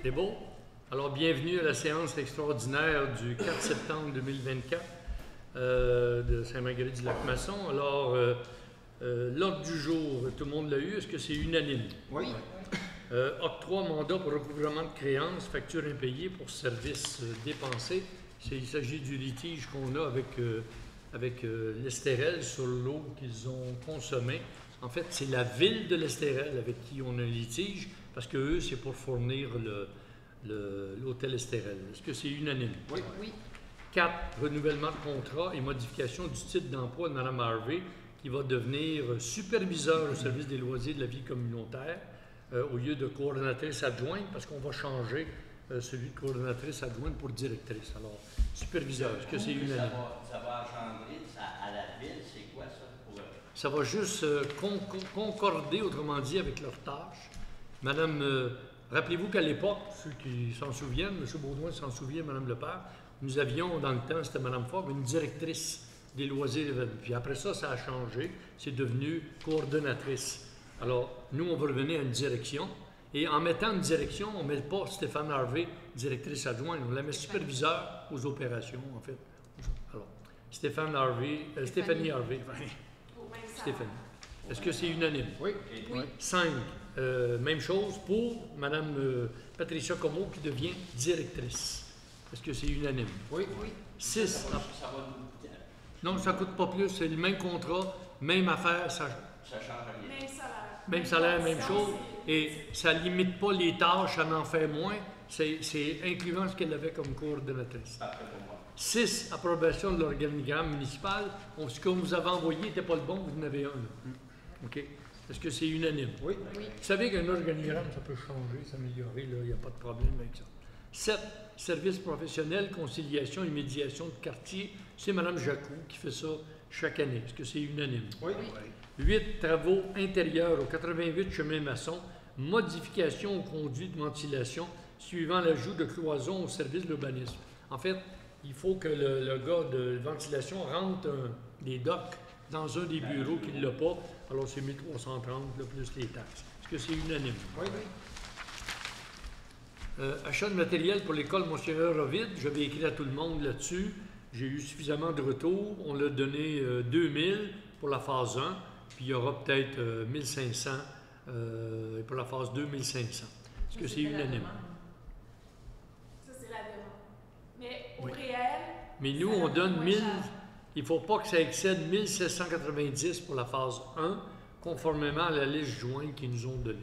C'est beau? Alors, bienvenue à la séance extraordinaire du 4 septembre 2024 de Saint-Marguerite-du-Lac-Masson. Alors, l'ordre du jour, tout le monde l'a eu. Est-ce que c'est unanime? Oui. Octroi mandat pour recouvrement de créances, factures impayées pour services dépensés. Il s'agit du litige qu'on a avec l'Estérel sur l'eau qu'ils ont consommée. En fait, c'est la ville de l'Estérel avec qui on a un litige, parce que eux, c'est pour fournir l'hôtel Estérel. Est-ce que c'est unanime? Oui. Oui. 4. Renouvellement de contrat et modification du titre d'emploi de Mme Harvey, qui va devenir superviseur au service des loisirs de la vie communautaire, au lieu de coordonnatrice adjointe, parce qu'on va changer celui de coordonnatrice adjointe pour directrice. Alors, superviseur, est-ce que c'est unanime? Ça va engendrer à la ville, c'est quoi ça? Ça va juste concorder, autrement dit, avec leurs tâches. Madame, rappelez-vous qu'à l'époque, ceux qui s'en souviennent, M. Baudouin s'en souvient, Mme Lepère, nous avions, dans le temps, c'était Mme Fabre, une directrice des loisirs. Puis après ça, ça a changé. C'est devenu coordonnatrice. Alors, nous, on va revenir à une direction. Et en mettant une direction, on ne met pas Stéphane Harvey, directrice adjointe. On la met superviseur aux opérations, en fait. Alors, Stéphanie Harvey. Stéphanie. Est-ce que c'est unanime? Oui. 5. Même chose pour Mme Patricia Comeau qui devient directrice. Est-ce que c'est unanime? Oui. 6. Ça va nous coûter. Non, ça ne coûte pas plus. C'est le même contrat, même affaire, Ça change rien. Même salaire. même salaire, même chose. Et ça ne limite pas les tâches, ça en fait moins. C'est incluant ce qu'elle avait comme coordonnatrice. Parfait pour moi. 6. Approbation de l'organigramme municipal. Ce que vous avez envoyé n'était pas le bon, vous en avez un. Là. OK. Est-ce que c'est unanime? Oui. Oui. Vous savez qu'un organigramme, ça peut changer, s'améliorer, il n'y a pas de problème avec ça. 7. Services professionnels, conciliation et médiation de quartier. C'est Mme Jacou qui fait ça chaque année. Est-ce que c'est unanime? Oui. 8. Travaux intérieurs au 88 chemin Masson. Modification aux conduits de ventilation suivant l'ajout de cloisons au service de l'urbanisme. En fait, il faut que le gars de ventilation rentre des docks dans un des bureaux qui ne l'a pas. Alors, c'est 1330 là, plus les taxes. Est-ce que c'est unanime? Oui. Achat de matériel pour l'école Monseigneur Ovid. J'avais écrit à tout le monde là-dessus. J'ai eu suffisamment de retours. On l'a donné 2000 pour la phase 1, puis il y aura peut-être 1500 pour la phase 2, 1500. Est-ce que c'est unanime? Ça, c'est la demande. Mais au Oui. réel. Mais nous, ça on va donne moins 1000. cher. Il ne faut pas que ça excède 1790 pour la phase 1, conformément à la liste jointe qu'ils nous ont donnée.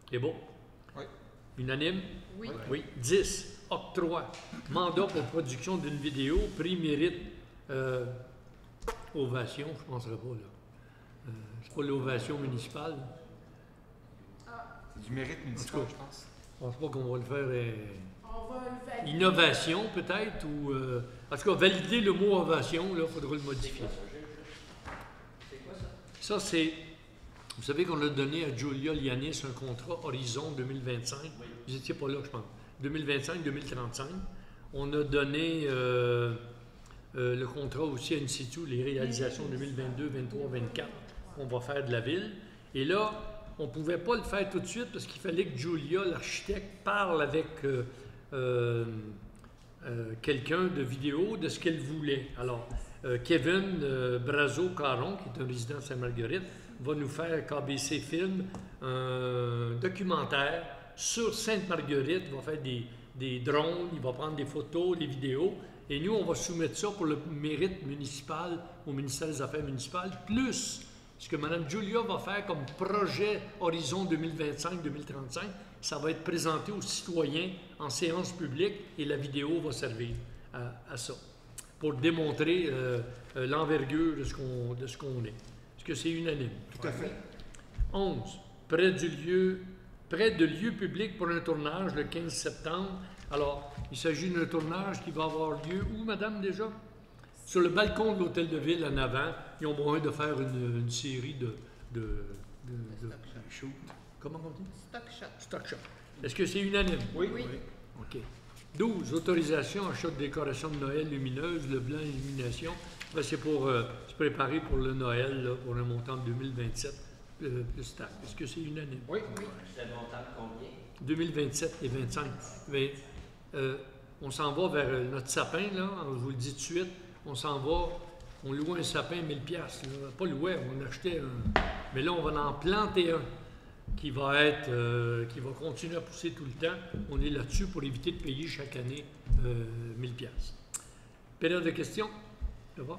C'est beau? Oui. Unanime? Oui. Oui. 10. Octroi. Mandat pour production d'une vidéo. Prix mérite. Ovation, je ne penserais pas, là. C'est pas l'ovation municipale. C'est du mérite municipal, je pense. Je ne pense pas qu'on va le faire. On va le valider. Innovation, peut-être, ou. En tout cas, valider le mot ovation, là, il faudra le modifier. C'est quoi ça? Ça, c'est. Vous savez qu'on a donné à Julia Lianis un contrat Horizon 2025. Vous n'étiez pas là, je pense. 2025-2035. On a donné le contrat aussi à In situ, les réalisations 2022, 23, 24 qu'on va faire de la ville. Et là, on ne pouvait pas le faire tout de suite parce qu'il fallait que Julia, l'architecte, parle avec quelqu'un de vidéo de ce qu'elle voulait. Alors, Kevin Brazo-Caron, qui est un résident de Sainte-Marguerite, va nous faire KBC Film, un documentaire sur Sainte-Marguerite. Il va faire des drones, il va prendre des photos, des vidéos. Et nous, on va soumettre ça pour le mérite municipal au ministère des Affaires municipales, plus ce que Mme Julia va faire comme projet Horizon 2025-2035. Ça va être présenté aux citoyens en séance publique et la vidéo va servir à ça, pour démontrer l'envergure de ce qu'on est. Est-ce que c'est unanime? Tout à fait. 11. Près de lieu public pour un tournage le 15 septembre. Alors, il s'agit d'un tournage qui va avoir lieu où, madame, déjà? Sur le balcon de l'hôtel de ville en avant. Ils ont besoin de faire une série de shoot. Comment on dit? Stock shot. Stock shot. Est-ce que c'est unanime? Oui. Oui. OK. 12. Autorisation achat de décoration de Noël lumineuse, le blanc illumination. Ben, c'est pour se préparer pour le Noël, là, pour un montant de 2027 plus taxe. Est-ce que c'est unanime? Oui. C'est le montant de combien? 2027 et 25. Mais on s'en va vers notre sapin, là, je vous le dis tout de suite, on s'en va, on louait un sapin 1000 piastres, là. Pas louait, on achetait un. Mais là, on va en planter un qui va continuer à pousser tout le temps. On est là-dessus pour éviter de payer chaque année 1000 piastres. Période de questions? Ça va?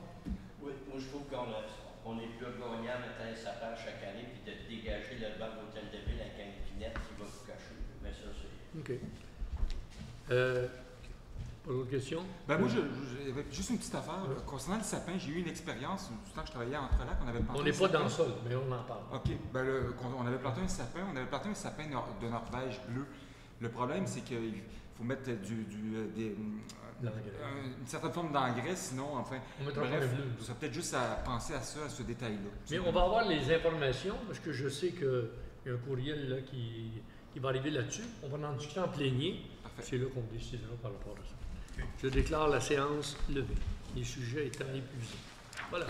Oui, moi je trouve qu'on est plus gagnant mettant un sapin chaque année puis de dégager le banc d'hôtel de ville avec un pinette qui va vous cacher. Mais ça, c'est. OK. Pas d'autres questions? Ben moi, j'avais juste une petite affaire. Concernant le sapin, j'ai eu une expérience, du temps que je travaillais à Entrelacs, on avait planté On n'est pas dans ça, mais on en parle. OK. Ben on avait planté un sapin, de Norvège bleu. Le problème, c'est qu'il faut mettre une certaine forme d'engrais, sinon, enfin, bref, il serait peut-être juste à penser à ça, à ce détail-là. Mais on va avoir les informations, parce que je sais qu'il y a un courriel là, qui va arriver là-dessus. On va en discuter en plénier. C'est là qu'on décidera par rapport à ça. Je déclare la séance levée. Les sujets étant épuisés. Voilà.